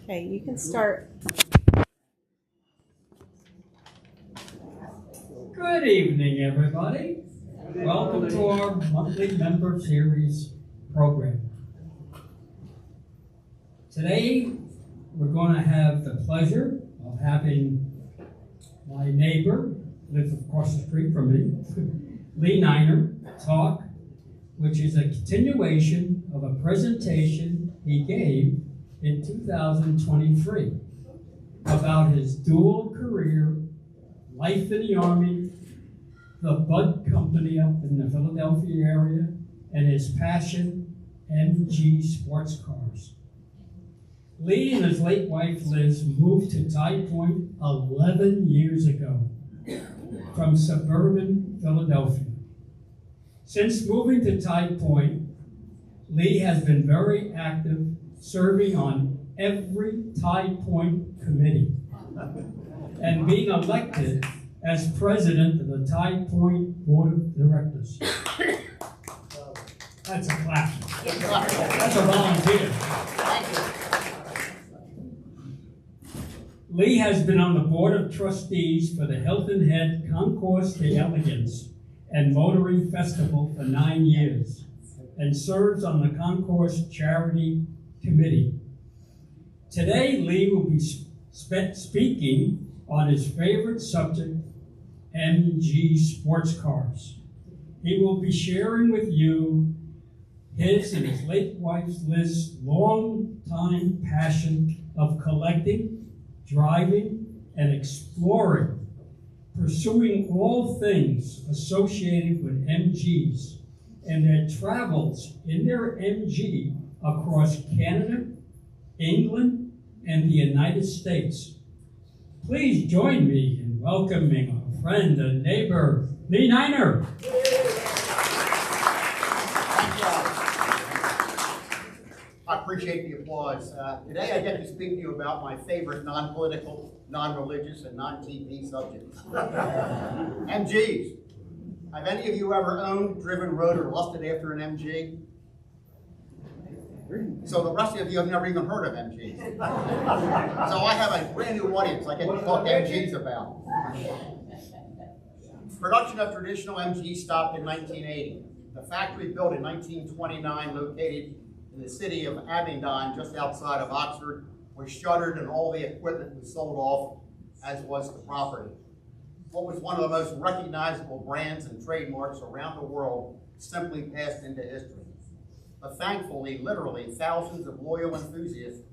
Okay, you can start. Good evening, everybody. Welcome to our monthly member series program. Today, we're going to have the pleasure of having my neighbor, lives across the street from me, Lee Niner, talk, which is a continuation of a presentation he gave in 2023 about his dual career, life in the Army, the Bud Company up in the Philadelphia area, and his passion, MG sports cars. Lee and his late wife Liz moved to Tide Point 11 years ago from suburban Philadelphia. Since moving to Tide Point, Lee has been very active, serving on every Tide Point committee and being elected as president of the Tide Point Board of Directors. That's a clap. That's a volunteer. Lee has been on the Board of Trustees for the Hilton Head Concourse d'Elegance and Motoring Festival for 9 years, and serves on the Concourse Charity Committee. Today, Lee will be speaking on his favorite subject, MG sports cars. He will be sharing with you his and his late wife Liz's long-time passion of collecting, driving, and exploring, pursuing all things associated with MGs and their travels in their MG across Canada, England, and the United States. Please join me in welcoming our friend and neighbor, Lee Niner. I appreciate the applause. Today I get to speak to you about my favorite non-political, non-religious, and non-TV subjects. MGs. Have any of you ever owned, driven, rode, or lusted after an MG? So the rest of you have never even heard of MGs. So I have a brand new audience I get to talk MGs about. Production of traditional MGs stopped in 1980. The factory built in 1929, located in the city of Abingdon, just outside of Oxford, was shuttered and all the equipment was sold off, as was the property. What was one of the most recognizable brands and trademarks around the world simply passed into history. But thankfully, literally, thousands of loyal enthusiasts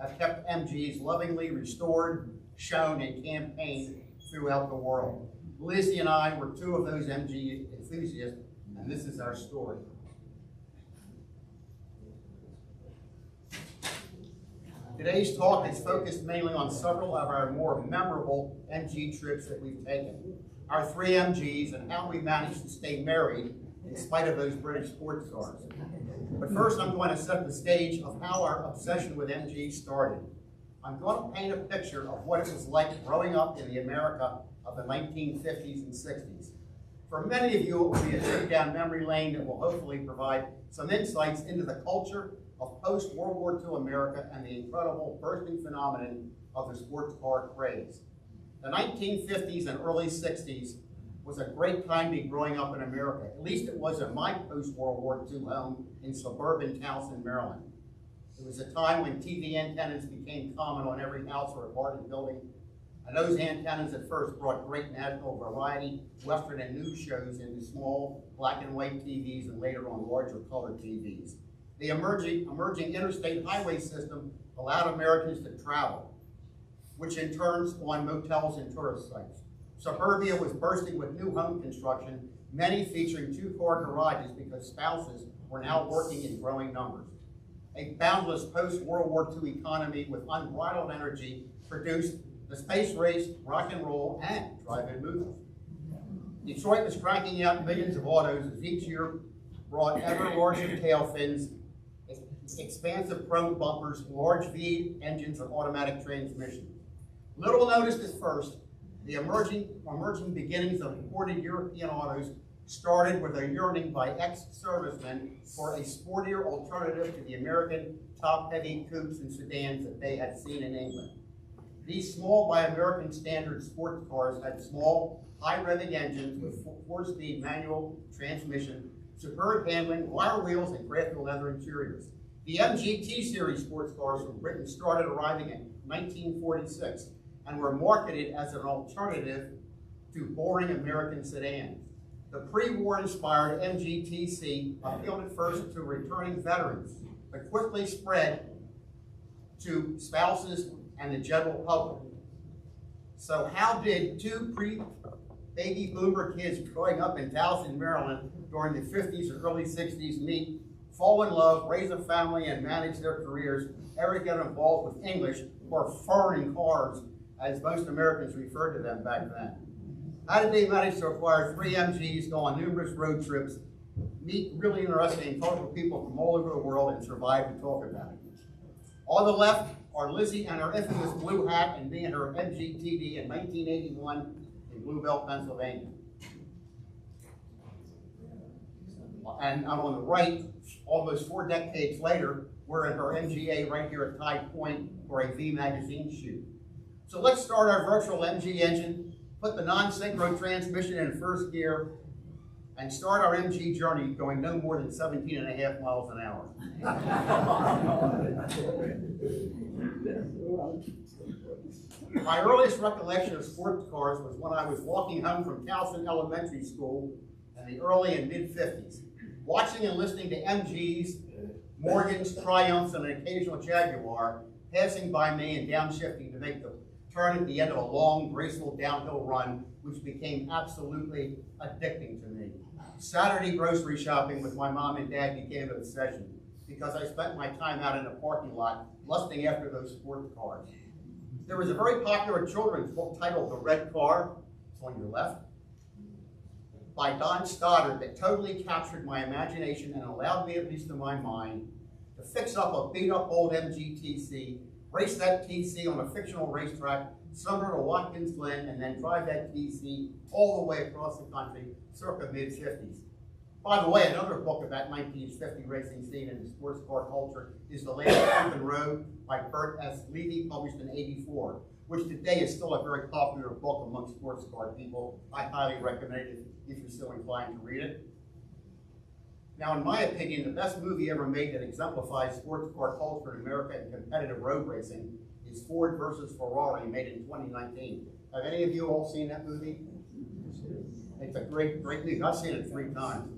have kept MGs lovingly restored, shown, and campaigned throughout the world. Lizzie and I were two of those MG enthusiasts, and this is our story. Today's talk is focused mainly on several of our more memorable MG trips that we've taken. Our 3 MGs and how we managed to stay married in spite of those British sports stars. But first I'm going to set the stage of how our obsession with MG started. I'm going to paint a picture of what it was like growing up in the America of the 1950s and 60s. For many of you, it will be a trip down memory lane that will hopefully provide some insights into the culture of post-World War II America and the incredible bursting phenomenon of the sports car craze. The 1950s and early 60s was a great time to be growing up in America. At least it was in my post-World War II home in suburban Towson, Maryland. It was a time when TV antennas became common on every house or apartment building, and those antennas at first brought great national variety, Western and news shows into small black and white TVs and later on larger color TVs. The emerging interstate highway system allowed Americans to travel, which in turn spawned motels and tourist sites. Suburbia was bursting with new home construction, many featuring 2-car garages because spouses were now working in growing numbers. A boundless post-World War II economy with unbridled energy produced the space race, rock and roll, and drive-in movies. Detroit was cranking out millions of autos as each year brought ever larger tail fins, expansive chrome bumpers, large V engines, and automatic transmission. Little noticed at first, the emerging beginnings of imported European autos started with a yearning by ex-servicemen for a sportier alternative to the American top-heavy coupes and sedans that they had seen in England. These small, by American standard sports cars had small, high-revving engines with four-speed manual transmission, superb handling, wire wheels, and crafted leather interiors. The MGT series sports cars from Britain started arriving in 1946 and were marketed as an alternative to boring American sedans. The pre-war inspired MGTC appealed at first to returning veterans, but quickly spread to spouses and the general public. So how did two baby boomer kids growing up in Towson, Maryland during the 50s and early 60s meet, fall in love, raise a family, and manage their careers, ever get involved with English or foreign cars, as most Americans referred to them back then? How did they manage to acquire 3 MGs, go on numerous road trips, meet really interesting and colorful people from all over the world, and survive to talk about it? On the left are Lizzie and her infamous blue hat, and me and her MGTD in 1981 in Bluebell, Pennsylvania. And on the right, almost 4 decades later, we're in her MGA right here at Tide Point for a V magazine shoot. So let's start our virtual MG engine, put the non-synchro transmission in first gear, and start our MG journey going no more than 17.5 miles an hour. My earliest recollection of sports cars was when I was walking home from Towson Elementary School in the early and mid-50s, watching and listening to MGs, Morgans, Triumphs, and an occasional Jaguar passing by me and downshifting to make the turn at the end of a long, graceful downhill run, which became absolutely addicting to me. Saturday grocery shopping with my mom and dad became an obsession because I spent my time out in the parking lot lusting after those sports cars. There was a very popular children's book titled The Red Car, it's on your left, by Don Stoddard that totally captured my imagination and allowed me, at least in my mind, to fix up a beat-up old MGTC, race that TC on a fictional racetrack, summer to Watkins Glen, and then drive that TC all the way across the country, circa mid-50s. By the way, another book about 1950 racing scene and the sports car culture is The Land of Open Road by Bert S. Levy, published in '84, which today is still a very popular book among sports car people. I highly recommend it if you're still inclined to read it. Now, in my opinion, the best movie ever made that exemplifies sports car culture in America and competitive road racing is Ford versus Ferrari, made in 2019. Have any of you all seen that movie? It's a great, great movie. I've seen it 3 times.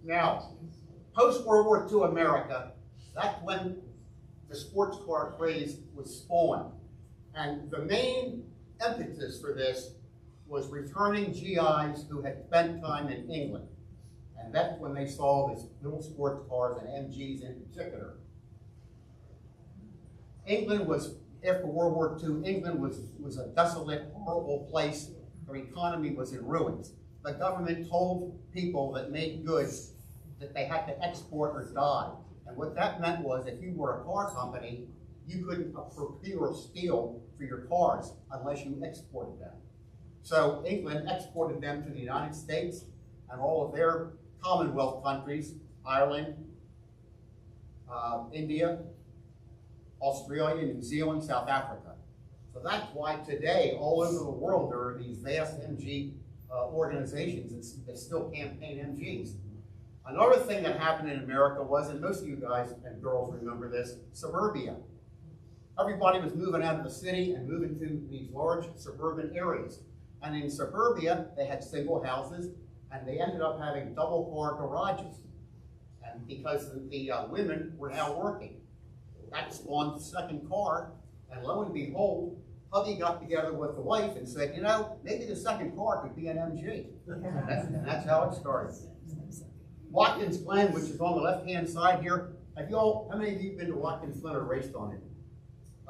Now, post-World War II America, that's when the sports car craze was spawned. And the main impetus for this was returning GIs who had spent time in England. And that's when they saw these little sports cars and MGs in particular. England was, after World War II, England was a desolate, horrible place. Their economy was in ruins. The government told people that made goods that they had to export or die. And what that meant was if you were a car company, you couldn't procure steel for your cars unless you exported them. So England exported them to the United States and all of their Commonwealth countries, Ireland, India, Australia, New Zealand, South Africa. So that's why today, all over the world, there are these vast MG organizations that still campaign MGs. Another thing that happened in America was, and most of you guys and girls remember this, suburbia. Everybody was moving out of the city and moving to these large suburban areas. And in suburbia, they had single houses, and they ended up having double car garages. And because the women were now working, that spawned the second car, and lo and behold, hubby got together with the wife and said, you know, maybe the second car could be an MG. And that's how it started. Watkins Glen, which is on the left-hand side here, how many of you have been to Watkins Glen or raced on it?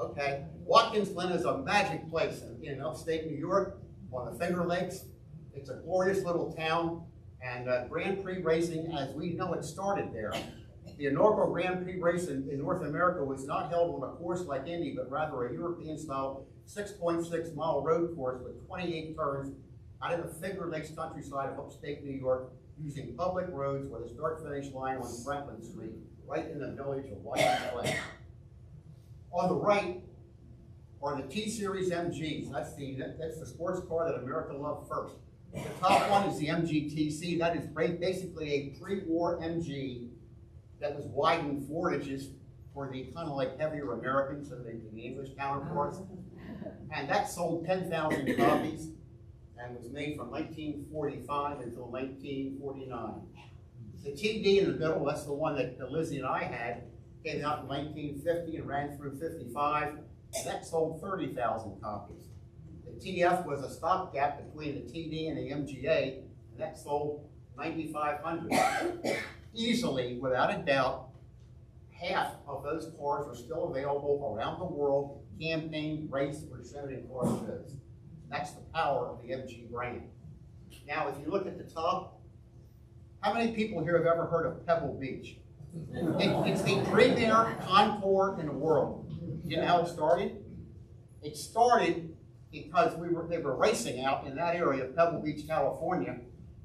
Okay. Watkins Glen is a magic place in upstate New York on the Finger Lakes. It's a glorious little town, and Grand Prix racing, as we know it, started there. The inaugural Grand Prix race in North America was not held on a course like Indy, but rather a European-style 6.6-mile road course with 28 turns out in the Finger Lakes countryside of upstate New York, using public roads with a start-finish line on Franklin Street, right in the village of White. On the right are the T-Series MGs. That's the sports car that America loved first. The top one is the MGTC. That is basically a pre-war MG that was widened 4 inches for the kind of like heavier Americans and the English counterparts. And that sold 10,000 copies and was made from 1945 until 1949. The TD in the middle, that's the one that Lizzie and I had, came out in 1950 and ran through 55, and that sold 30,000 copies. The TF was a stopgap between the TD and the MGA, and that sold 9,500. Easily, without a doubt, half of those cars are still available around the world, campaigned, raced, or shown in car shows. That's the power of the MG brand. Now, if you look at the top, how many people here have ever heard of Pebble Beach? It's the premier concours in the world. You know how it started? It started because they were racing out in that area of Pebble Beach, California,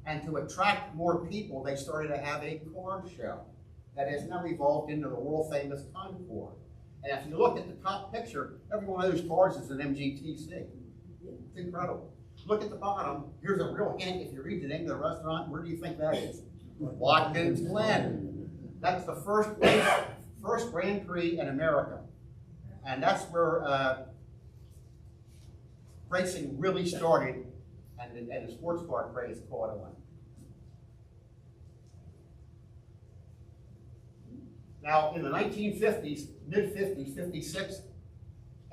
and to attract more people, they started to have a car show that has now evolved into the world-famous concours. And if you look at the top picture, every one of those cars is an MGTC. It's incredible. Look at the bottom. Here's a real hint. If you read the name of the restaurant, where do you think that is? Watkins Glen. That's the first Grand Prix in America. And that's where racing really started, and the sports car craze caught on. Now, in the 1950s, mid-50s, 56,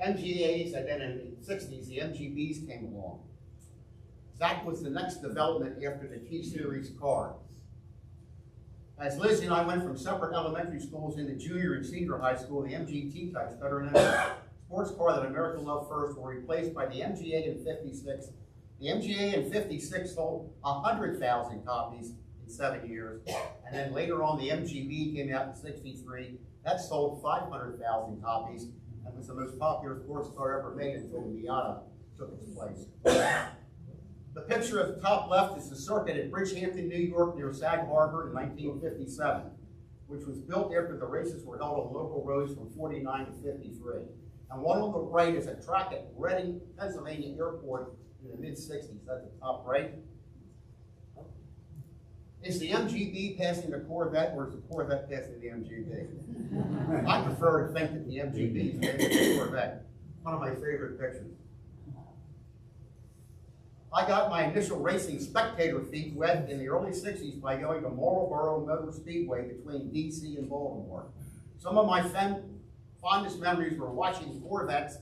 MGAs, and then in the 60s, the MGBs came along. That was the next development after the T-Series car. As Lizzie and I went from separate elementary schools into junior and senior high school, the MGT types, better known as sports car that America loved first, were replaced by the MGA in 56. The MGA in 56 sold 100,000 copies in 7 years. And then later on, the MGB came out in 63. That sold 500,000 copies and was the most popular sports car ever made until the Miata took its place. The picture at the top left is the circuit at Bridgehampton, New York, near Sag Harbor in 1957, which was built after the races were held on local roads from 49 to 53. And one on the right is a track at Reading, Pennsylvania Airport in the mid-60s. That's the top right. Is the MGB passing the Corvette, or is the Corvette passing the MGB? I prefer to think that the MGB is passing the Corvette. One of my favorite pictures. I got my initial racing spectator feet wet in the early 60s by going to Marlboro Motor Speedway between DC and Baltimore. Some of my fondest memories were watching Corvettes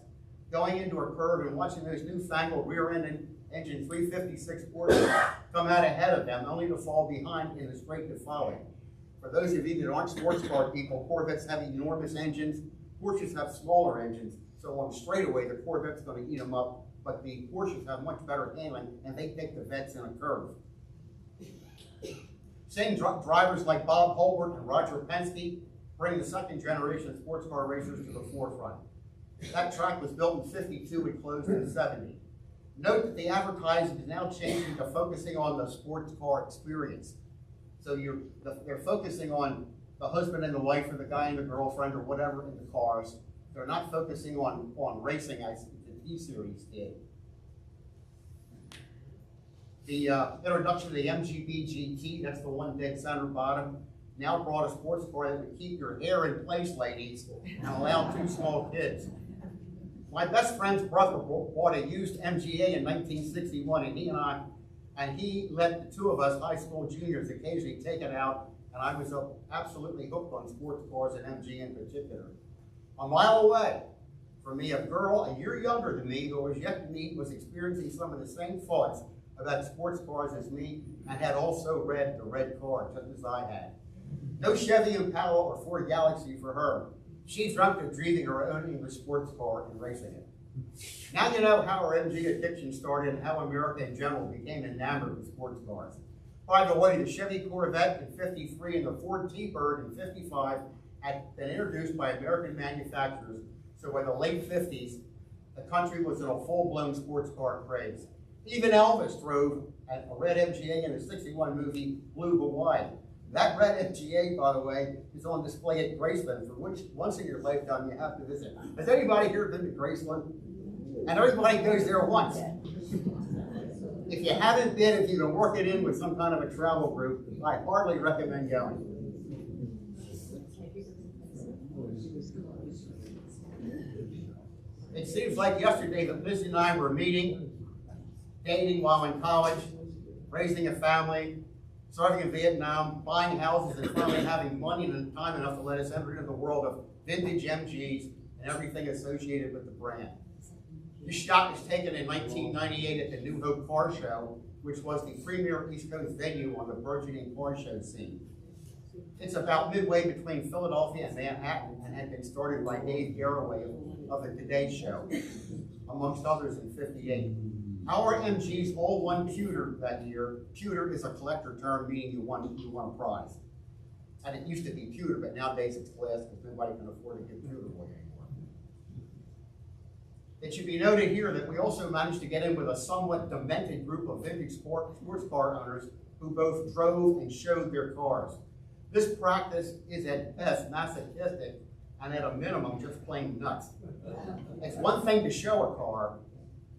going into a curve and watching those newfangled rear-ended engine 356 Porsches come out ahead of them, only to fall behind in the straight to follow. For those of you that aren't sports car people, Corvettes have enormous engines. Porsches have smaller engines. So on straightaway, the Corvette's going to eat them up. But the Porsches have much better handling, and they take the vets in a curve. Same drivers like Bob Holbert and Roger Penske bring the second generation of sports car racers to the forefront. That track was built in 52 and closed in 70. Note that the advertising is now changing to focusing on the sports car experience. So they're focusing on the husband and the wife, or the guy and the girlfriend, or whatever in the cars. They're not focusing on racing as the T-Series did. The introduction of the MGB GT, that's the one dead center bottom, now brought a sports car that would keep your hair in place, ladies, and allow 2 small kids. My best friend's brother bought a used MGA in 1961, and he let the 2 of us high school juniors occasionally take it out, and I was absolutely hooked on sports cars and MG in particular. A mile away from me, a girl a year younger than me who was yet to meet was experiencing some of the same thoughts about sports cars as me, and had also read the red car just as I had. No Chevy Impala or Ford Galaxy for her. She dreamt of driving her own English sports car and racing it. Now you know how our MG addiction started and how America in general became enamored with sports cars. By the way, the Chevy Corvette in '53 and the Ford T-Bird in '55 had been introduced by American manufacturers, so by the late '50s, the country was in a full-blown sports car craze. Even Elvis drove a red MGA in the '61 movie Blue Hawaii. That red MGA, by the way, is on display at Graceland, for which once in your lifetime you have to visit. Has anybody here been to Graceland? And everybody goes there once. If you haven't been, if you can work it in with some kind of a travel group, I hardly recommend going. It seems like yesterday that Lizzie and I were meeting, dating while in college, raising a family, serving in Vietnam, buying houses, and finally having money and time enough to let us enter into the world of vintage MGs and everything associated with the brand. This shot was taken in 1998 at the New Hope Car Show, which was the premier East Coast venue on the burgeoning car show scene. It's about midway between Philadelphia and Manhattan and had been started by Dave Garroway of the Today Show, amongst others in '58. Our MGs all won pewter that year. Pewter is a collector term meaning you won a prize. And it used to be pewter, but nowadays it's glass because nobody can afford to give pewter away anymore. It should be noted here that we also managed to get in with a somewhat demented group of vintage sports car owners who both drove and showed their cars. This practice is at best masochistic and at a minimum just plain nuts. It's one thing to show a car,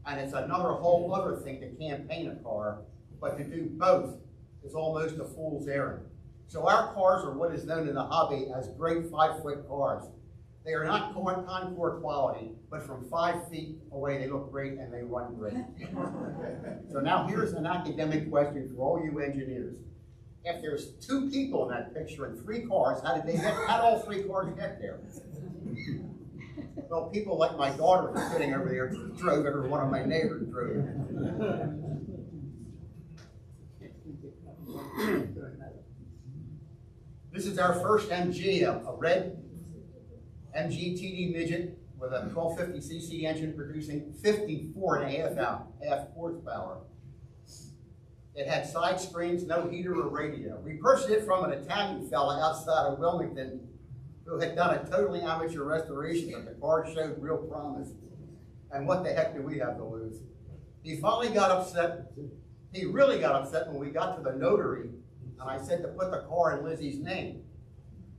and it's another whole other thing to campaign a car, but to do both is almost a fool's errand. So our cars are what is known in the hobby as great 5-foot cars. They are not Concours quality, but from 5 feet away they look great and they run great. So now here's an academic question for all you engineers. If there's 2 people in that picture and 3 cars, how did all 3 cars get there? Well, people like my daughter who's sitting over there drove it, or one of my neighbors drove it. This is our first MG, a red MG TD midget with a 1250cc engine producing 54.5 horsepower. It had side screens, no heater or radio. We purchased it from an Italian fella outside of Wilmington who had done a totally amateur restoration, but the car showed real promise. And what the heck do we have to lose? He finally got upset. He really got upset when we got to the notary, and I said to put the car in Lizzie's name.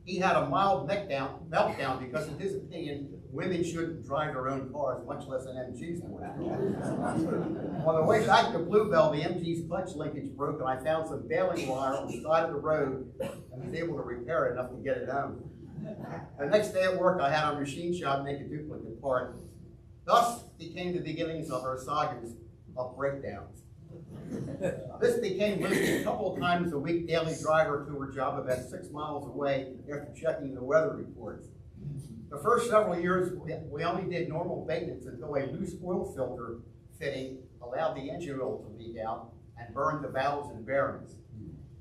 He had a mild meltdown because, in his opinion, women shouldn't drive their own cars, much less an MG's one. On the way back to Bluebell, the MG's clutch linkage broke, and I found some baling wire on the side of the road and was able to repair it enough to get it home. The next day at work, I had a machine shop make a duplicate part. Thus became the beginnings of our sagas of breakdowns. This became Lizzie's a couple of times a week daily driver to her job about 6 miles away after checking the weather reports. The first several years, we only did normal maintenance until a loose oil filter fitting allowed the engine oil to leak out and burned the valves and bearings.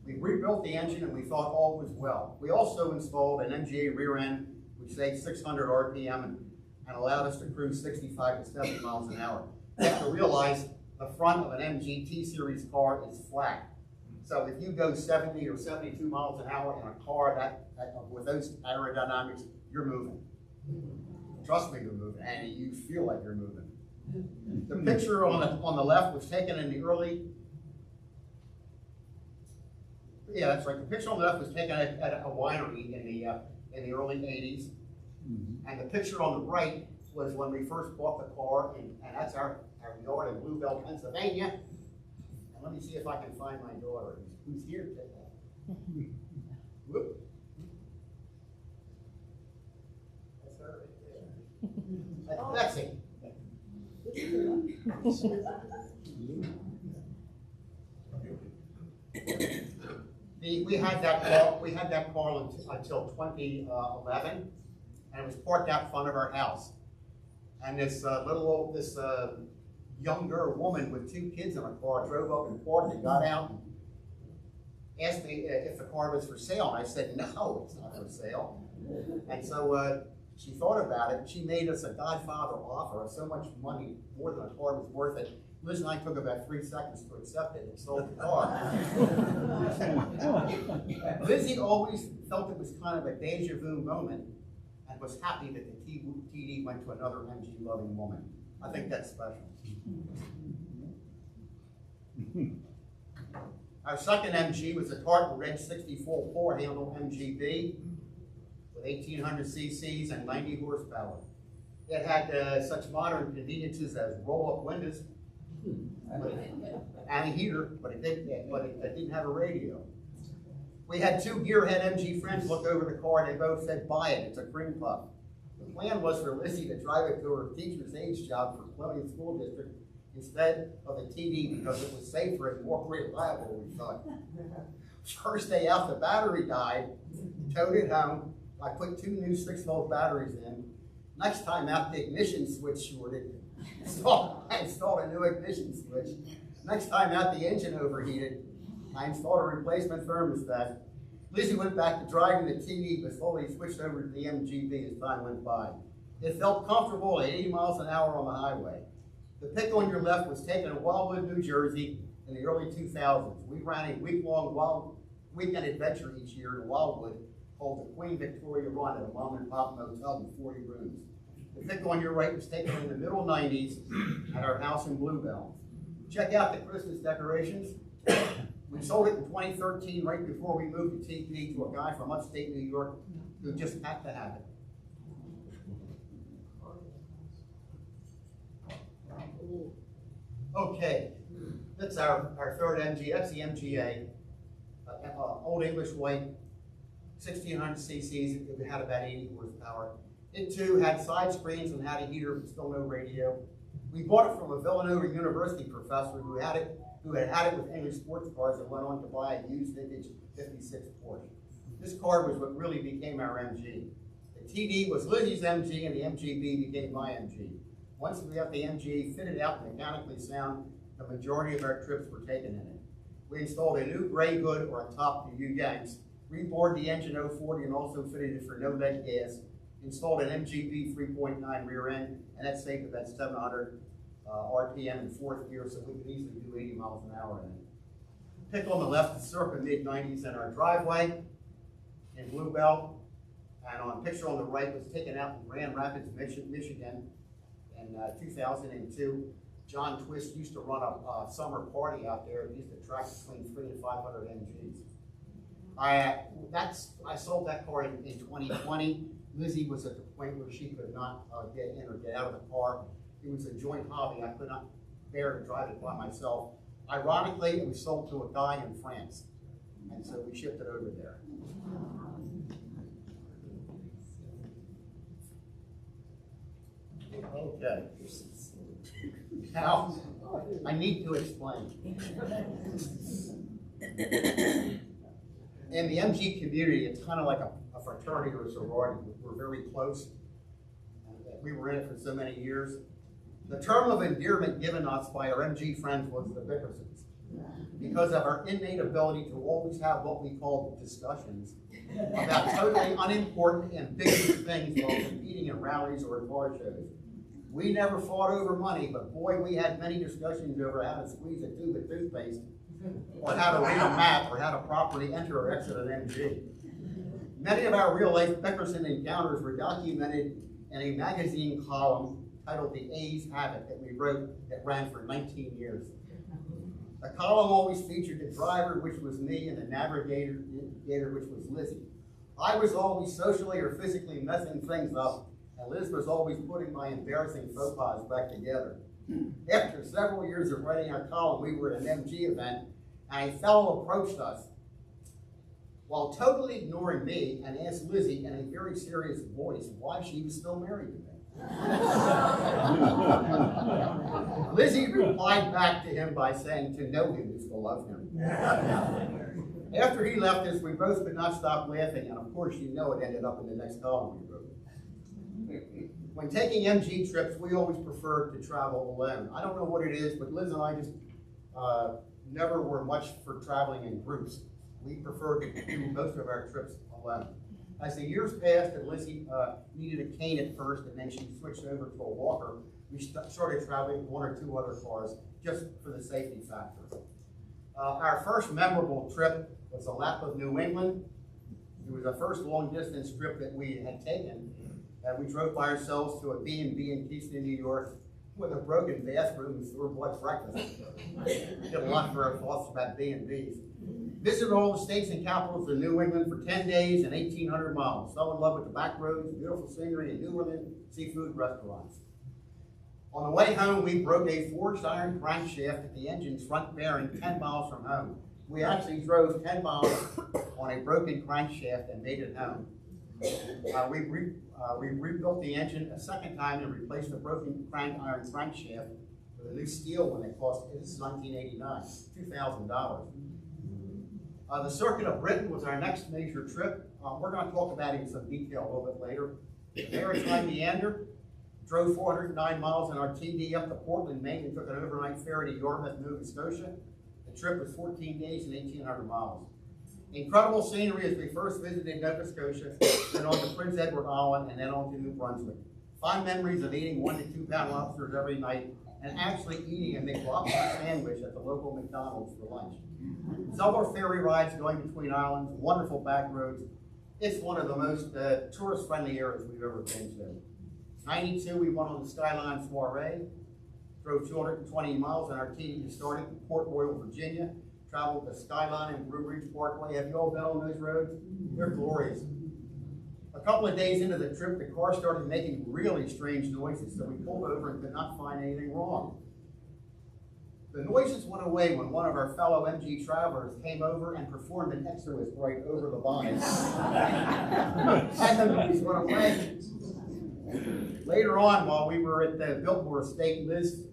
We rebuilt the engine and we thought all was well. We also installed an MGA rear end, which saved 600 RPM and allowed us to cruise 65 to 70 miles an hour. You have to realize the front of an MG T-Series car is flat. So if you go 70 or 72 miles an hour in a car with those aerodynamics, you're moving. Trust me, you're moving, and you feel like you're moving. The picture on the left was taken in the early, yeah, that's right. The picture on the left was taken at a winery in the early '80s, and the picture on the right was when we first bought the car, and that's our yard in Bluebell, Pennsylvania. And let me see if I can find my daughter, who's here today. Whoop. That's her right there. That's Betsy. We had that car until 2011, and it was parked out front of our house. And this younger woman with 2 kids in a car drove up and parked and got out and asked me if the car was for sale. And I said, no, it's not for sale. And so she thought about it. She made us a Godfather offer of so much money, more than the car was worth it. Liz and I took about 3 seconds to accept it and sold the car. Lizzie always felt it was kind of a deja vu moment and was happy that the TD went to another MG loving woman. I think that's special. Our second MG was a Tartan Red 64 four-handle MGB with 1,800 cc's and 90 horsepower. It had such modern conveniences as roll-up windows and a heater, but it didn't have a radio. We had 2 gearhead MG friends look over the car. They both said, "Buy it, it's a cream puff." The plan was for Lizzie to drive it to her teacher's aide job for Columbia School District instead of the TD because it was safer and more reliable, we thought. First day out, the battery died, towed it home. I put 2 new 6-volt batteries in. Next time out, the ignition switch shorted. I installed a new ignition switch. Next time out, the engine overheated. I installed a replacement thermostat. Lizzie went back to driving the TD, but slowly switched over to the MGB as time went by. It felt comfortable at 80 miles an hour on the highway. The pic on your left was taken in Wildwood, New Jersey in the early 2000s. We ran a week-long weekend adventure each year in Wildwood called the Queen Victoria Run at a mom-and-pop motel with 40 rooms. The pic on your right was taken in the middle 90s at our house in Bluebell. Check out the Christmas decorations. We sold it in 2013, right before we moved to TP, to a guy from upstate New York who just had to have it. Okay, that's our third MG. That's the MGA, Old English White, 1,600 cc's. It had about 80 horsepower. It too had side screens and had a heater, but still no radio. We bought it from a Villanova University professor who had it with English sports cars and went on to buy a used vintage 56 Porsche. This car was what really became our MG. The TD was Lizzie's MG and the MGB became my MG. Once we got the MG fitted out and mechanically sound, the majority of our trips were taken in it. We installed a new gray hood or a top to you Yanks, rebored the engine 040 and also fitted it for no lead gas, installed an MGB 3.9 rear end, and that saved about 700 RPM in 4th gear, so we could easily do 80 miles an hour in it. Pic on the left is circa mid-90s in our driveway in Bluebell, and on picture on the right was taken out in Grand Rapids, Michigan in 2002. John Twist used to run a summer party out there. It used to attract between 300 and 500 MGs. I sold that car in 2020. Lizzie was at the point where she could not get in or get out of the car. It was a joint hobby. I could not bear to drive it by myself. Ironically, it was sold to a guy in France, and so we shipped it over there. Okay. Now, I need to explain. In the MG community, it's kind of like a fraternity or a sorority. We're very close. We were in it for so many years. The term of endearment given us by our MG friends was the Bickersons, because of our innate ability to always have what we call discussions about totally unimportant and big things while competing in rallies or at car shows. We never fought over money, but boy, we had many discussions over how to squeeze a tube of toothpaste, or how to read a map, or how to properly enter or exit an MG. Many of our real-life Bickerson encounters were documented in a magazine column titled The A's Habit that we wrote that ran for 19 years. The column always featured the driver, which was me, and the navigator, which was Lizzie. I was always socially or physically messing things up, and Liz was always putting my embarrassing faux pas back together. After several years of writing our column, we were at an MG event, and a fellow approached us while totally ignoring me and asked Lizzie in a very serious voice why she was still married to me. Lizzie replied back to him by saying, to know him is to love him. After he left us, we both could not stop laughing, and of course, you know it ended up in the next column we wrote. When taking MG trips, we always preferred to travel alone. I don't know what it is, but Liz and I just never were much for traveling in groups. We preferred to do most of our trips alone. As the years passed and Lizzie needed a cane at first, and then she switched over to a walker, we started traveling with 1 or 2 other cars just for the safety factor. Our first memorable trip was a lap of New England. It was the first long distance trip that we had taken. And we drove by ourselves to a B&B in Keystone, New York, with a broken bathroom and store-bought breakfast. Did a lot for our thoughts about B&Bs. Visited all the states and capitals of New England for 10 days and 1,800 miles. Fell in love with the back roads, beautiful scenery, and New Orleans seafood restaurants. On the way home, we broke a forged iron crankshaft at the engine's front bearing 10 miles from home. We actually drove 10 miles on a broken crankshaft and made it home. We rebuilt the engine a second time and replaced the broken iron crankshaft with a new steel one that cost, this is 1989, $2,000. The Circuit of Britain was our next major trip. We're going to talk about it in some detail a little bit later. The Maritime Meander drove 409 miles in our TD up to Portland, Maine, and took an overnight ferry to Yarmouth, Nova Scotia. The trip was 14 days and 1,800 miles. Incredible scenery as we first visited Nova Scotia, then on to Prince Edward Island, and then on to New Brunswick. Fond memories of eating 1 to 2 pound lobsters every night, and actually eating a McLobster sandwich at the local McDonald's for lunch. Several ferry rides going between islands, wonderful back roads. It's one of the most tourist-friendly areas we've ever been to. 92, we went on the Skyline Soiree, drove 220 miles on our TD starting from Port Royal, Virginia, traveled the Skyline and Blue Ridge Parkway. Have you all been on those roads? They're glorious. A couple of days into the trip, the car started making really strange noises, so we pulled over and could not find anything wrong. The noises went away when one of our fellow MG travelers came over and performed an exorcist right over the bonnet. And the noise went away. Later on, while we were at the Biltmore Estate, Liz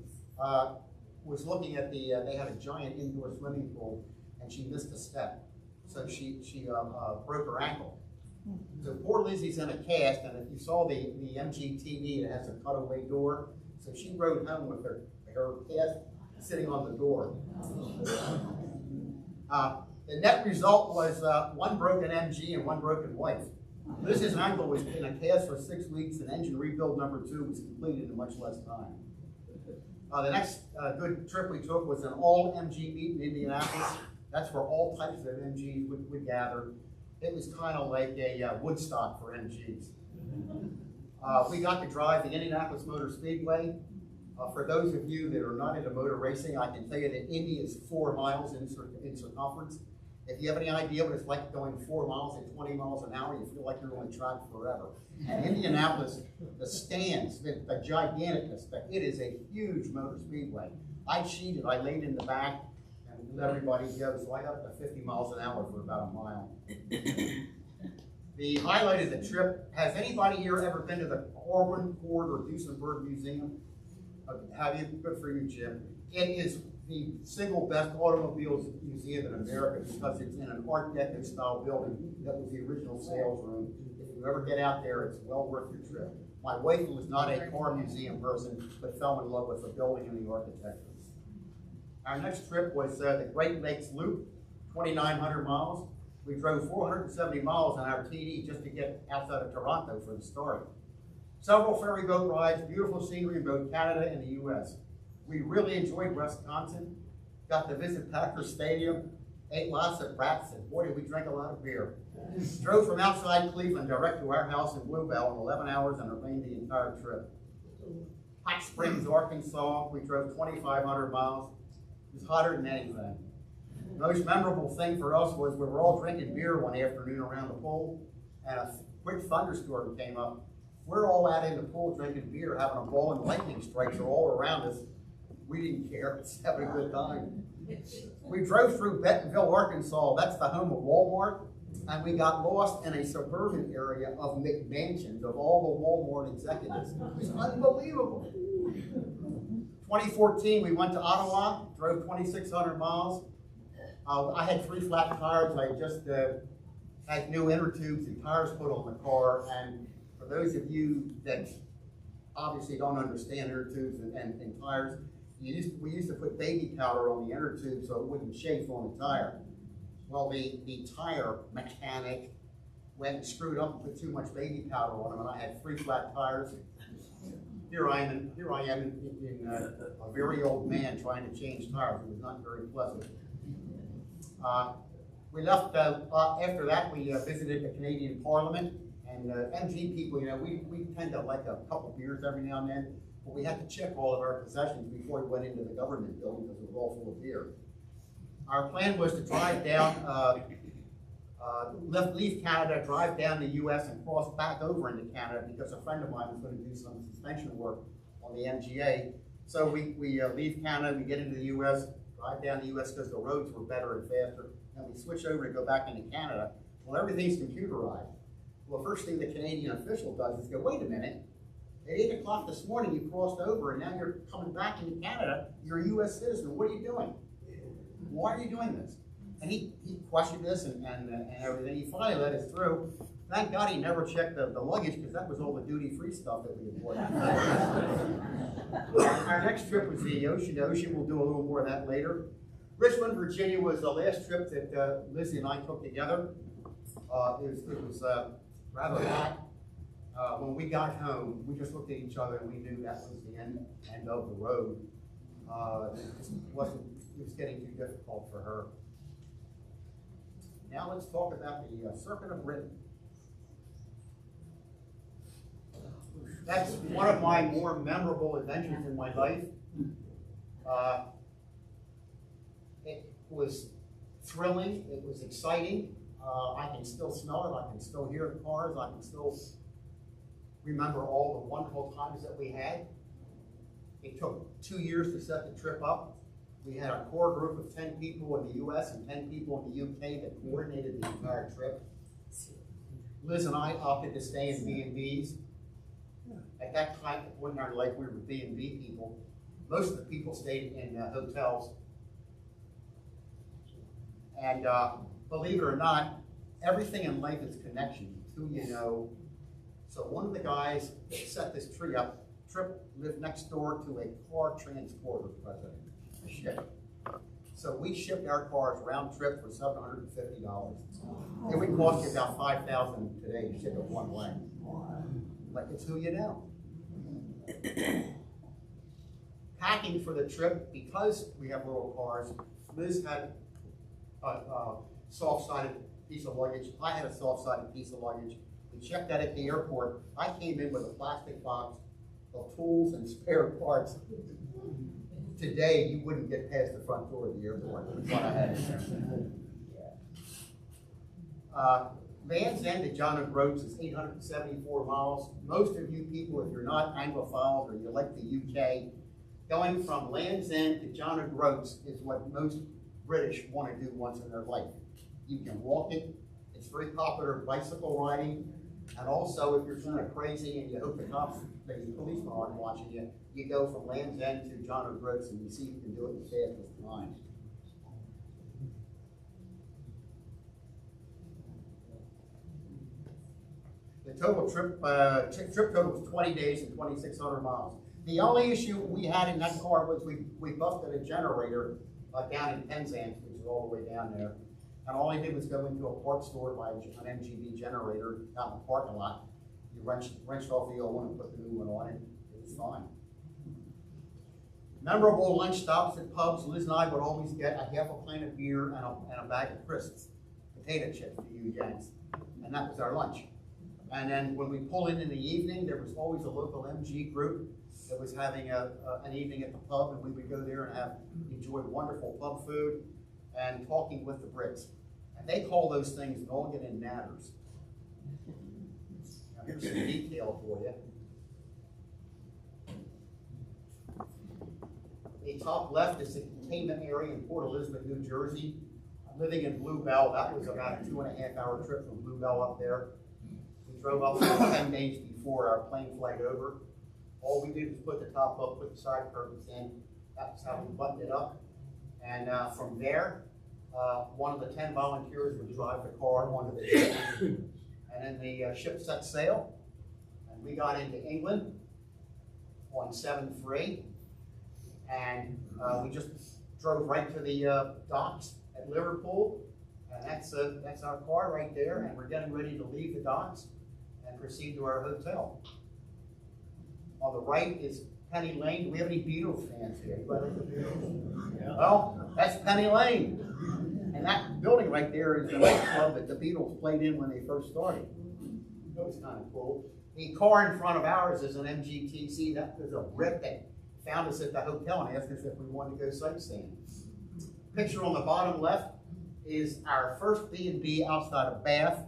was looking at the, they had a giant indoor swimming pool, and she missed a step. So she broke her ankle. So poor Lizzie's in a cast, and if you saw the MG TV, it has a cutaway door. So she rode home with her cast sitting on the door. The net result was 1 broken MG and 1 broken wife. Liz's ankle was in a cast for 6 weeks, and engine rebuild number 2 was completed in much less time. The next good trip we took was an all MG meet in Indianapolis. That's where all types of MGs would gather. It was kind of like a Woodstock for MGs. We got to drive the Indianapolis Motor Speedway. For those of you that are not into motor racing, I can tell you that Indy is 4 miles in circumference. If you have any idea what it's like going 4 miles at 20 miles an hour, you feel like you're on the track forever. And Indianapolis, the stands, the giganticness, it is a huge motor speedway. I cheated, I laid in the back and let everybody go, so I got up to 50 miles an hour for about a mile. The highlight of the trip, has anybody here ever been to the Auburn, Ford, or Duesenberg Museum? Have you? Good for you, Jim. It is the single best automobiles museum in America because it's in an Art Deco style building that was the original sales room. If you ever get out there, it's well worth your trip. My wife was not a car museum person, but fell in love with the building and the architecture. Our next trip was the Great Lakes Loop, 2,900 miles. We drove 470 miles on our TD just to get outside of Toronto for the start. Several ferry boat rides, beautiful scenery in both Canada and the U.S. We really enjoyed Wisconsin, got to visit Packer Stadium, ate lots of rats, and boy, did we drink a lot of beer. Drove from outside Cleveland direct to our house in Bluebell in 11 hours and it rained the entire trip. Hot Springs, Arkansas, we drove 2,500 miles. It was hotter than anything. The most memorable thing for us was we were all drinking beer one afternoon around the pool, and a quick thunderstorm came up. We're all out in the pool drinking beer, having a ball, and lightning strikes are all around us. We didn't care, just having a good time. We drove through Bentonville, Arkansas. That's the home of Walmart. And we got lost in a suburban area of McMansions of all the Walmart executives. It was unbelievable. 2014, we went to Ottawa, drove 2,600 miles. I had 3 flat tires. I just had new inner tubes and tires put on the car. And for those of you that obviously don't understand inner tubes and tires, we used to put baby powder on the inner tube so it wouldn't chafe on the tire. Well, the tire mechanic went and screwed up and put too much baby powder on them, and I had 3 flat tires. Here I am in a very old man trying to change tires. It was not very pleasant. We left, after that, we visited the Canadian Parliament, and MG people, you know, we tend to like a couple beers every now and then, but we had to check all of our possessions before we went into the government building because it was all full of beer. Our plan was to drive down, leave Canada, drive down the US and cross back over into Canada because a friend of mine was going to do some suspension work on the MGA. So we leave Canada, we get into the US, drive down the US because the roads were better and faster, and we switch over to go back into Canada. Well, everything's computerized. Well, the first thing the Canadian official does is go, wait a minute, at 8 o'clock this morning you crossed over and now you're coming back into Canada, you're a US citizen, what are you doing? Why are you doing this? And he questioned us and everything. He finally let us through. Thank God he never checked the luggage because that was all the duty-free stuff that we had bought. Our next trip was the ocean to ocean. We'll do a little more of that later. Richmond, Virginia was the last trip that Lizzie and I took together. It was rather hot. When we got home, we just looked at each other and we knew that was the end of the road. It was getting too difficult for her. Now let's talk about the Circuit of Britain. That's one of my more memorable adventures in my life. It was thrilling, it was exciting. I can still smell it, I can still hear the cars, I can still remember all the wonderful times that we had. It took 2 years to set the trip up. We had a core group of 10 people in the US and 10 people in the UK that coordinated the entire trip. Liz and I opted to stay in B&Bs. At that time, it wasn't like we were B&B people. Most of the people stayed in hotels. And believe it or not, everything in life is connections. It's who you know. So one of the guys that set this trip lived next door to a car transporter president. Ship. So we shipped our cars round trip for $750. It would cost you about $5,000 today to ship it one way. But it's who you know. Packing for the trip, because we have little cars, Liz had a soft-sided piece of luggage. I had a soft-sided piece of luggage. We checked that at the airport. I came in with a plastic box of tools and spare parts. Today, you wouldn't get past the front door of the airport with what I had in there. Land's End to John O'Groats is 874 miles. Most of you people, if you're not Anglophiles or you like the UK, going from Land's End to John O'Groats is what most British want to do once in their life. You can walk it. It's very popular bicycle riding. And also, if you're kind of crazy and you hope the cops, the policemen aren't watching you, you go from Land's End to John O'Groats and you see you can do it in the fastest time. The total trip total was 20 days and 2,600 miles. The only issue we had in that car was we busted a generator down in Penzance, which is all the way down there. And all I did was go into a parts store, buy an MGB generator out in the parking lot. You wrenched off the old one and put the new one on it. It was fine. Memorable lunch stops at pubs. Liz and I would always get a half a pint of beer and a bag of crisps, potato chips for you gents. And that was our lunch. And then when we pull in the evening, there was always a local MG group that was having an evening at the pub, and we would go there and enjoy wonderful pub food and talking with the Brits. And they call those things noggin and natters. Now here's some detail for you. The top left is the containment area in Port Elizabeth, New Jersey. Living in Blue Bell, that was about a 2.5-hour trip from Blue Bell up there. We drove up 10 days before our plane flight over. All we did was put the top up, put the side curtains in. That's how we buttoned it up. And from there, one of the 10 volunteers would drive the car onto the ship. And then the ship set sail. And we got into England on 7-3. And we just drove right to the docks at Liverpool. And that's our car right there. And we're getting ready to leave the docks and proceed to our hotel. On the right is Penny Lane. Do we have any Beatles fans here? Anybody like the Beatles? Yeah. Well, that's Penny Lane. And that building right there is the nightclub that the Beatles played in when they first started. That was kind of cool. The car in front of ours is an MGTC. That was a Brit that found us at the hotel and asked us if we wanted to go sightseeing. Picture on the bottom left is our first B&B outside of Bath,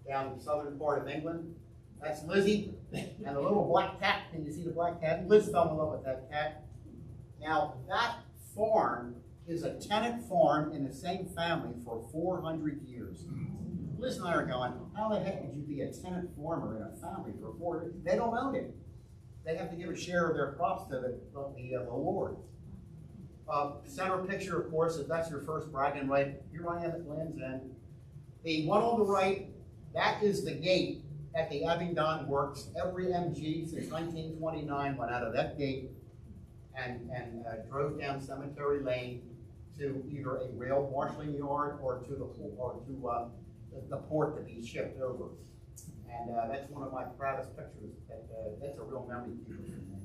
down in the southern part of England. That's Lizzie and the little black cat. Can you see the black cat? Liz fell in love with that cat. Now, that farm is a tenant farm in the same family for 400 years. Liz and I are going, how the heck could you be a tenant farmer in a family for 400 years? They don't own it. They have to give a share of their crops to the Lord. Center picture, of course, if that's your first bragging right, here I am at Land's End. The one on the right, that is the gate at the Abingdon Works. Every MG since 1929 went out of that gate and drove down Cemetery Lane to either a rail marshaling yard or to the port to be shipped over. And that's one of my proudest pictures. That's a real memory keeper for me.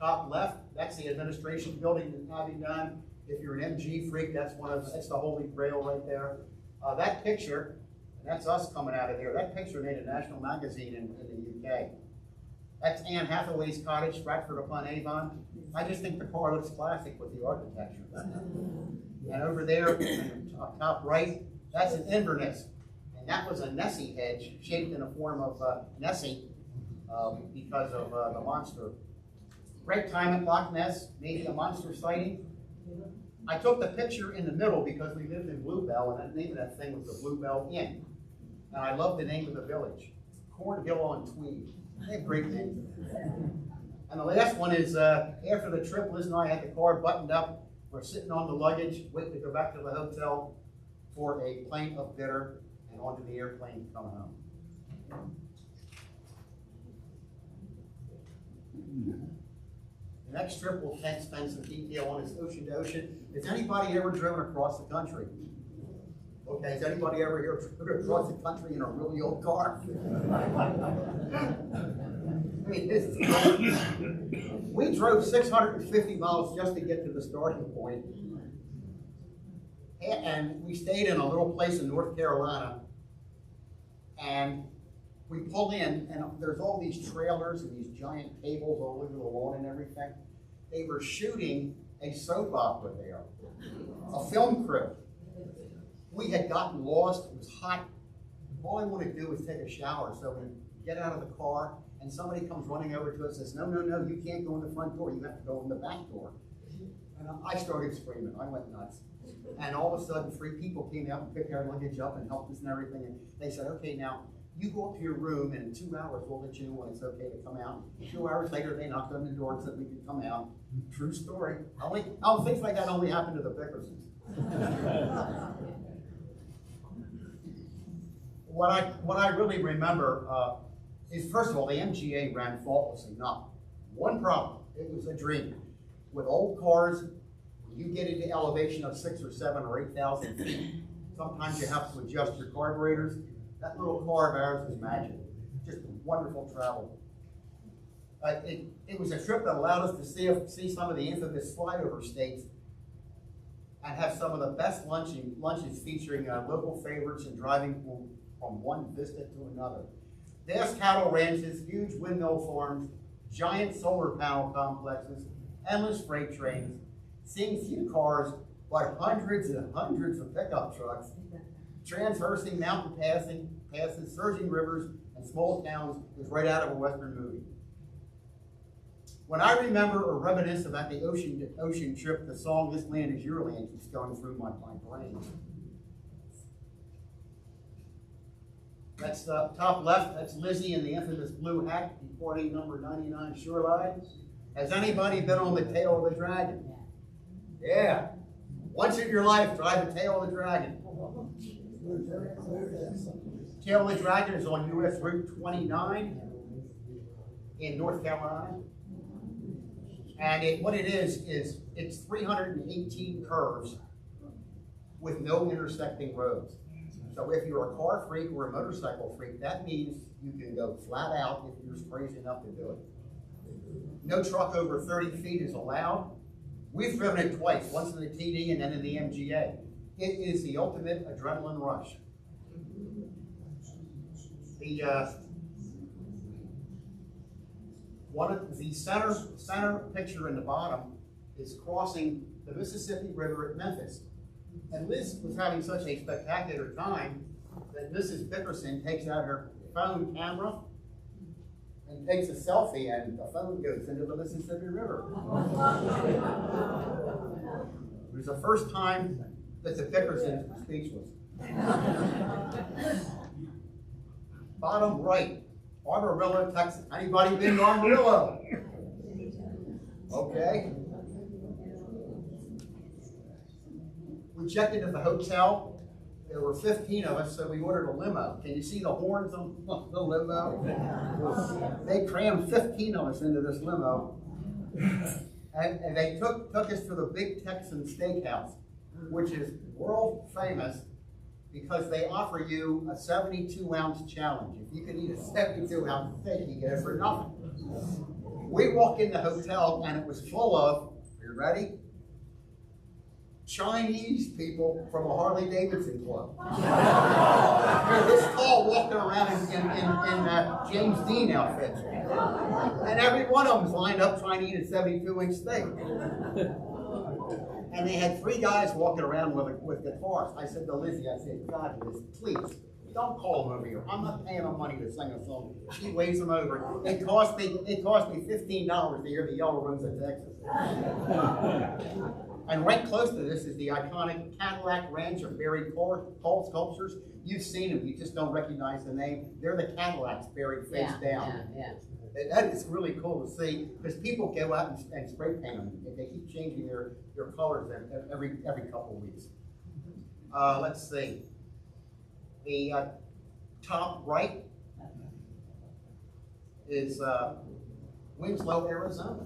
Top left, that's the administration building in Abingdon. If you're an MG freak, that's the Holy Grail right there. That picture, and that's us coming out of there. That picture made a national magazine in the UK. That's Anne Hathaway's cottage, Stratford-upon-Avon. I just think the car looks classic with the architecture. And over there, top right, that's an Inverness. And that was a Nessie hedge, shaped in the form of Nessie because of the monster. Great time at Loch Ness, maybe a monster sighting. I took the picture in the middle because we lived in Bluebell, and the name of that thing was the Bluebell Inn. And I love the name of the village, Cornhill on Tweed. They have great names. And the last one is, after the trip, Liz and I had the car buttoned up. We're sitting on the luggage, waiting to go back to the hotel for a pint of bitter and onto the airplane to come home. The next trip we'll spend some detail on is ocean to ocean. Has anybody ever driven across the country? Okay, has anybody ever here driven across the country in a really old car? I mean, we drove 650 miles just to get to the starting point. And we stayed in a little place in North Carolina. And we pull in, and there's all these trailers and these giant cables all over the lawn and everything. They were shooting a soap opera there, a film crew. We had gotten lost, it was hot. All I wanted to do was take a shower. So we get out of the car, and somebody comes running over to us and says, no, you can't go in the front door, you have to go in the back door. And I started screaming, I went nuts. And all of a sudden, 3 people came out and picked our luggage up and helped us and everything. And they said, okay, now, you go up to your room, and in 2 hours, we'll let you know when it's okay to come out. 2 hours later, they knocked on the door and said we could come out. True story. Things like that only happen to the Bickersons. What I really remember is, first of all, the MGA ran faultlessly. Not one problem. It was a dream. With old cars, when you get into elevation of 6 or 7 or 8,000 feet, sometimes you have to adjust your carburetors. That little car of ours was magic. Just wonderful travel. It was a trip that allowed us to see some of the infamous flyover states and have some of the best lunches featuring local favorites and driving from one vista to another. Vast cattle ranches, huge windmill farms, giant solar panel complexes, endless freight trains, seeing few cars, but hundreds and hundreds of pickup trucks, traversing mountain passes, surging rivers, and small towns is right out of a Western movie. When I remember or reminisce about the ocean trip, the song "This Land Is Your Land" keeps going through my brain. That's top left, that's Lizzie in the infamous blue hat, reporting number 99 Shoreline. Has anybody been on the Tail of the Dragon? Yeah. Once in your life, drive the Tail of the Dragon. Tail of the Dragon is on US Route 29 in North Carolina. And what it is it's 318 curves with no intersecting roads. So if you're a car freak or a motorcycle freak, that means you can go flat out if you're crazy enough to do it. No truck over 30 feet is allowed. We've driven it twice, once in the TD and then in the MGA. It is the ultimate adrenaline rush. The center picture in the bottom is crossing the Mississippi River at Memphis. And Liz was having such a spectacular time that Mrs. Bickerson takes out her phone camera and takes a selfie, and the phone goes into the Mississippi River. It was the first time that the Bickersons were speechless. Bottom right, Amarillo, Texas. Anybody been to Amarillo? Okay. We checked into the hotel. There were 15 of us, so we ordered a limo. Can you see the horns on the limo? They crammed 15 of us into this limo. And they took us to the Big Texan Steakhouse, which is world famous because they offer you a 72-ounce challenge. If you can eat a 72-ounce steak, you get it for nothing. We walked in the hotel and it was full of, are you ready? Chinese people from a Harley Davidson club. They're this tall walking around in James Dean outfits. And every one of them's lined up trying to eat a 72-inch steak. And they had 3 guys walking around with guitars. I said to Lizzie, I said, God, Liz, please, don't call them over here. I'm not paying them money to sing a song. She waves them over. It cost me $15 to hear the Yellow Rose of Texas. And right close to this is the iconic Cadillac Ranch of Barry Cole sculptures. You've seen them, you just don't recognize the name. They're the Cadillacs buried face down. Yeah. That is really cool to see because people go out and spray paint them. They keep changing their colors every couple of weeks. Let's see. The top right is Winslow, Arizona.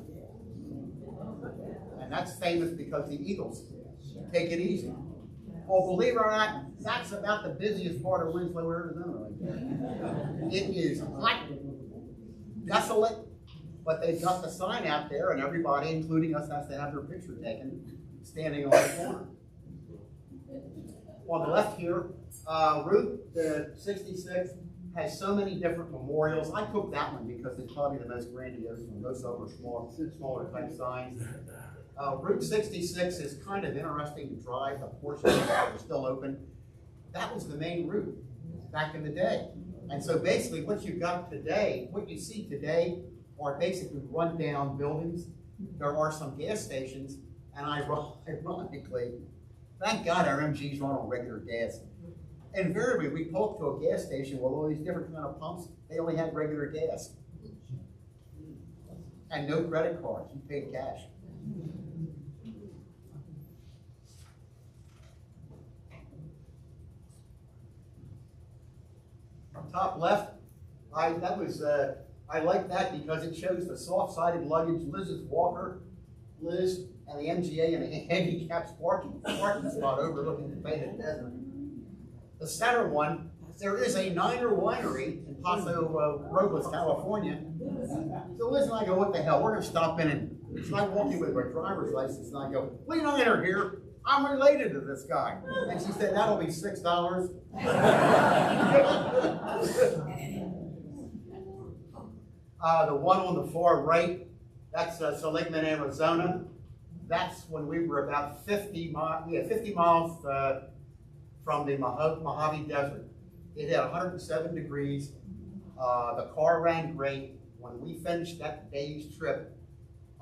And that's famous because the Eagles take it easy. Well, believe it or not, that's about the busiest part of Winslow, Arizona right there. It is hot, desolate, but they've got the sign out there and everybody, including us, has to have their picture taken standing on the corner. On the left here, Route 66 has so many different memorials. I took that one because it's probably the most grandiose one. Most of them are smaller type signs. Route 66 is kind of interesting to drive. A portion of it is still open. That was the main route back in the day. And so basically what you got today, what you see today are basically run-down buildings. There are some gas stations, and ironically, thank God our MGs run on regular gas. Invariably, we pull up to a gas station with all these different kind of pumps. They only had regular gas. And no credit cards. You paid cash. Top left, I like that because it shows the soft-sided luggage. Liz's walker, Liz, and the MGA in a handicapped parking spot overlooking the Painted Desert. The center one, there is a Niner winery in Paso Robles, California. So Liz and I go, what the hell? We're going to stop in and so I walk in with my driver's license and I go, Lee Niner here. I'm related to this guy. And she said, that'll be $6. The one on the far right, that's Seligman, Arizona. That's when we were about 50 miles from the Mojave Desert. It had 107 degrees. The car ran great. When we finished that day's trip,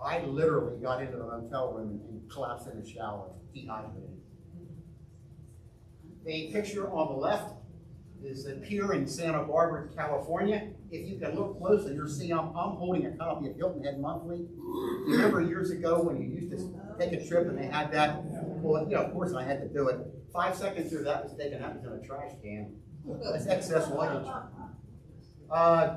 I literally got into the hotel room and collapsed in the shower, dehydrated. The picture on the left is a pier in Santa Barbara, California. If you can look closely, you'll see I'm holding a copy of Hilton Head Monthly. You remember years ago when you used to take a trip and they had that? Well, you know, of course I had to do it. 5 seconds through that was taken, that was in a trash can. That's excess luggage.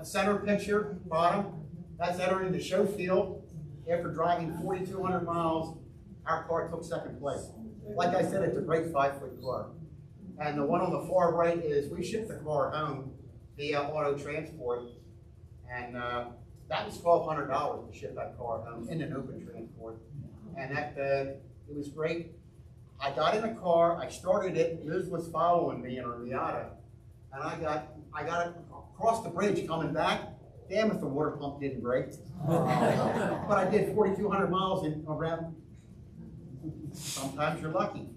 Center picture, bottom, that's entering the show field. After driving 4,200 miles, our car took second place. Like I said, it's a great 5-foot car. And the one on the far right is, we shipped the car home via auto transport. And that was $1,200 to ship that car home in an open transport. And that, it was great. I got in the car, I started it, Liz was following me in her Miata. And I got it across the bridge coming back. Damn if the water pump didn't break. But I did 4,200 miles in around. Sometimes you're lucky.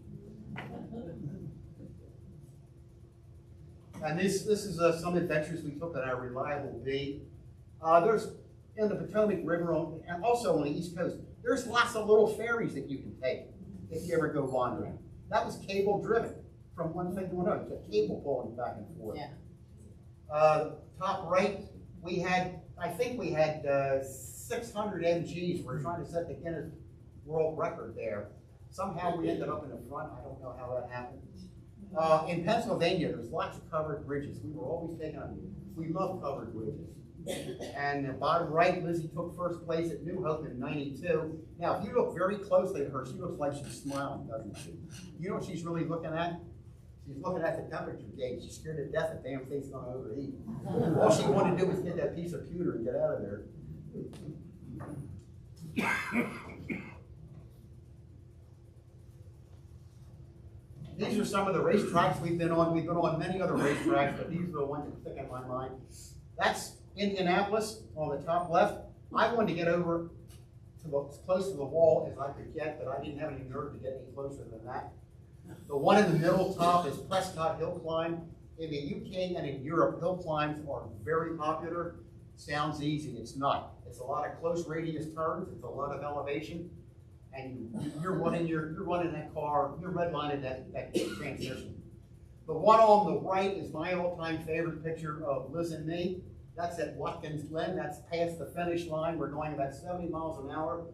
And this is some adventures we took on our Reliable B. There's in the Potomac River and also on the East Coast. There's lots of little ferries that you can take if you ever go wandering. That was cable driven from one thing to another. The cable pulling back and forth. Yeah. Top right, I think we had 600 MGs. We're trying to set the Guinness World Record there. Somehow we ended up in the front. I don't know how that happened. In Pennsylvania, there's lots of covered bridges. We were always taking on. We love covered bridges. And the bottom right, Lizzie took first place at New Hope in '92. Now, if you look very closely at her, she looks like she's smiling, doesn't she? You know what she's really looking at? She's looking at the temperature gauge. She's scared to death that damn thing's going to overheat. All she wanted to do was get that piece of pewter and get out of there. These are some of the racetracks we've been on. We've been on many other racetracks, but these are the ones that stick in my mind. That's Indianapolis on the top left. I wanted to get over to as close to the wall as I could get, but I didn't have any nerve to get any closer than that. The one in the middle top is Prescott Hill Climb. In the UK and in Europe, hill climbs are very popular. Sounds easy, it's not. It's a lot of close radius turns, it's a lot of elevation, and you're running that car, you're redlining that transition. The one on the right is my all-time favorite picture of Liz and me. That's at Watkins Glen. That's past the finish line. We're going about 70 miles an hour.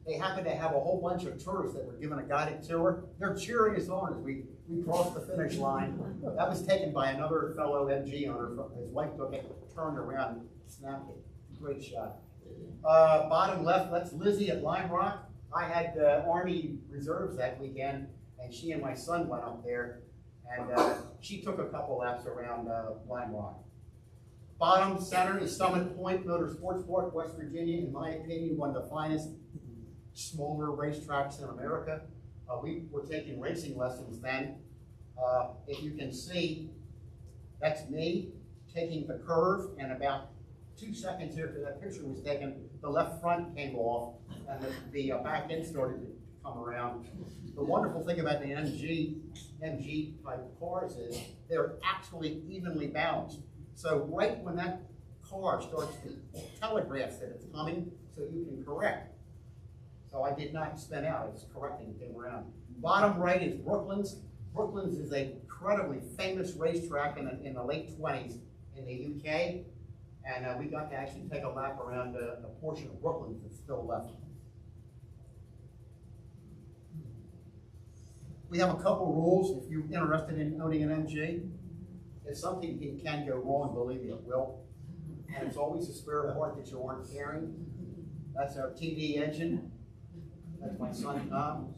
They happen to have a whole bunch of tourists that were given a guided tour. They're cheering us on as we crossed the finish line. That was taken by another fellow MG owner. His wife took it, turned around, snapped it. Great shot. Bottom left, that's Lizzie at Lime Rock. I had Army reserves that weekend, and she and my son went up there. And she took a couple laps around Lime Rock. Bottom center is Summit Point Motorsports Park, West Virginia. In my opinion, one of the finest smaller racetracks in America. We were taking racing lessons then. If you can see, that's me taking the curve, and about 2 seconds after that picture was taken, the left front came off, and the back end started to come around. The wonderful thing about the MG type cars is they're actually evenly balanced. So right when that car starts to telegraph that it's coming, so you can correct. So I did not spin out, it's correcting, it came around. Bottom right is Brooklands. Brooklands is an incredibly famous racetrack in the late 20s in the UK. And we got to actually take a lap around a portion of Brooklands that's still left. We have a couple rules if you're interested in owning an MG. If something can go wrong, believe me, it will. And it's always a spare part that you aren't carrying. That's our TD engine. That's my son Tom.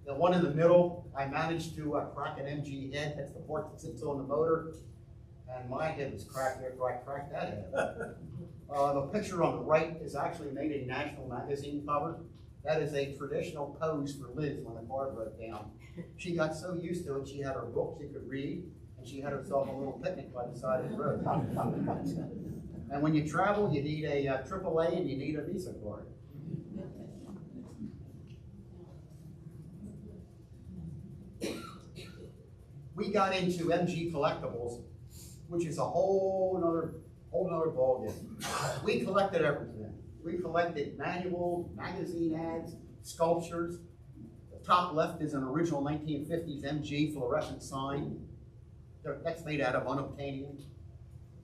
The one in the middle, I managed to crack an MG head. That's the part that sits on the motor. And my head was cracked after I cracked that head. The picture on the right is actually made a National Magazine cover. That is a traditional pose for Liz when the car broke down. She got so used to it, she had her book she could read, and she had herself a little picnic by the side of the road. And when you travel, you need a AAA and you need a Visa card. We got into MG collectibles, which is a whole nother ballgame. We collected everything. We collected manuals, magazine ads, sculptures. The top left is an original 1950s MG fluorescent sign. That's made out of unobtainium.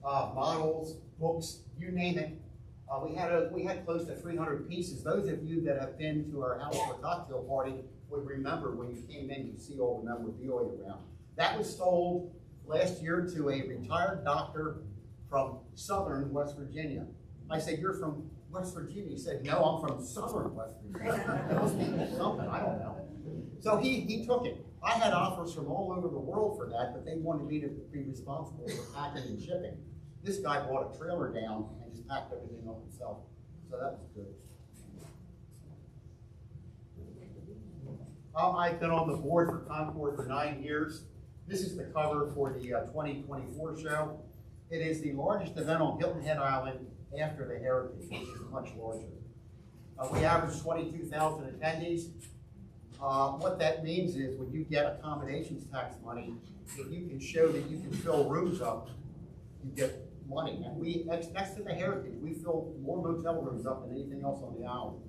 Models, books, you name it. We had close to 300 pieces. Those of you that have been to our house for a cocktail party would remember when you came in, you see all the memorabilia around. That was sold last year to a retired doctor from southern West Virginia. I said, "You're from West Virginia?" He said, "No, I'm from southern West Virginia." That must mean something, I don't know. So he took it. I had offers from all over the world for that, but they wanted me to be responsible for packing and shipping. This guy brought a trailer down and just packed everything up himself. So that was good. I've been on the board for Concord for 9 years. This is the cover for the 2024 show. It is the largest event on Hilton Head Island after the Heritage, which is much larger. We average 22,000 attendees. What that means is when you get accommodations tax money, if you can show that you can fill rooms up, you get money. And we, next to the Heritage, we fill more motel rooms up than anything else on the island.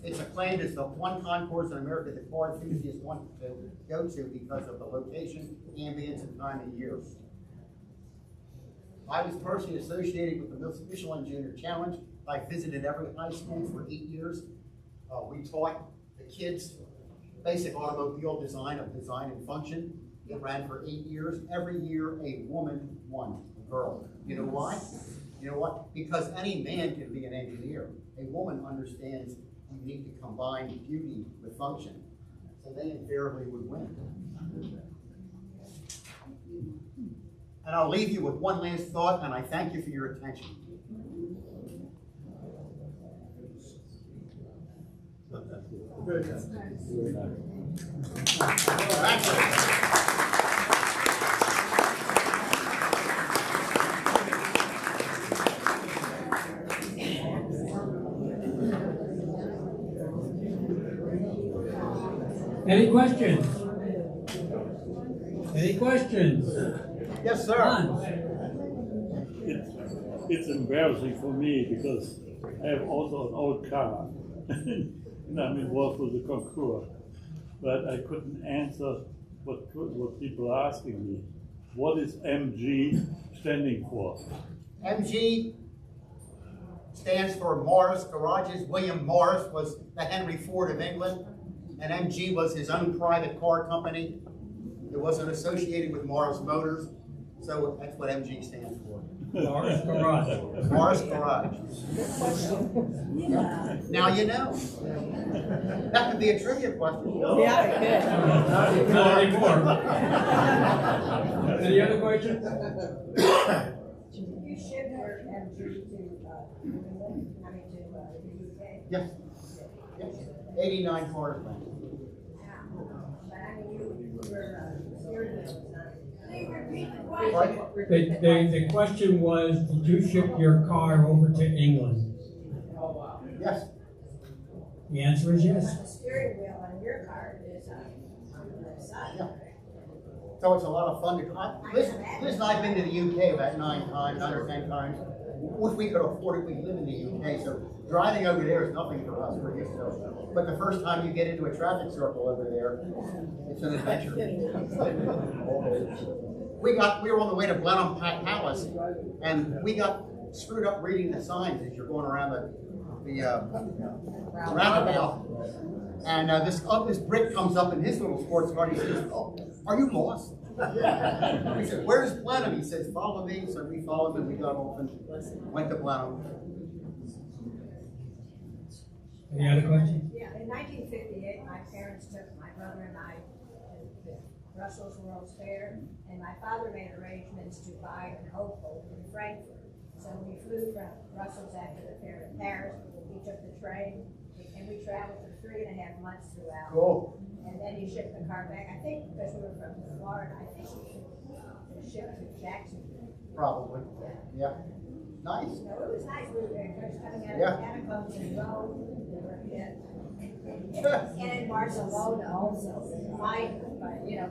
It's acclaimed as the one concourse in America that car enthusiasts want to go to because of the location, ambience, and time of year. I was personally associated with the Michelin Junior Challenge. I visited every high school for 8 years. We taught the kids basic automobile design and function. It ran for 8 years. Every year, a woman won, a girl. You know why? You know what? Because any man can be an engineer. A woman understands you need to combine beauty with function. So they invariably would win. And I'll leave you with one last thought, and I thank you for your attention. Any questions? Any questions? Yes, sir. Hans? It's embarrassing for me because I have also an old car and I'm involved with the Concur, but I couldn't answer what people are asking me. What is MG standing for? MG stands for Morris Garages. William Morris was the Henry Ford of England, and MG was his own private car company. It wasn't associated with Morris Motors, so that's what MG stands for. Morris Garage. Morris Garage. Now you know. That could be a trivia question. Yeah, it Not anymore. Any other questions? You ship your MG to, England, I mean, to, the UK? Yes. Yes. 89 cars, man. But I mean, you were, steering wheel was not. The question was, did you ship your car over to England? Yes. The answer is yes. The steering wheel on your car is, on the side. Yeah. So it's a lot of fun to Liz and I've been to the UK about 9 or 10 times. If we could afford it, we live in the UK, so driving over there is nothing for us. We're used to it. But the first time you get into a traffic circle over there, it's an adventure. We were on the way to Blenheim Palace, and we got screwed up reading the signs as you're going around the roundabout. And this Brit comes up in his little sports car and he says, "Oh, are you lost?" We said, "Where's Blenheim?" He says, "Follow me." So we followed him and we got off and went to Blenheim. Any other questions? Yeah, in 1958, my parents took my brother and I to the Brussels World's Fair, and my father made arrangements to buy an Opel in Frankfurt. So we flew from Brussels after the fair to Paris. He took the train, and we traveled for 3.5 months throughout. Cool. And then he shipped the car back. I think because we were from Florida, I think he shipped to Jacksonville. Probably. Yeah. Nice. No, it was nice. We were just coming out Yeah. of Catacombs and Rome. We were in, and in Barcelona also. But, you know.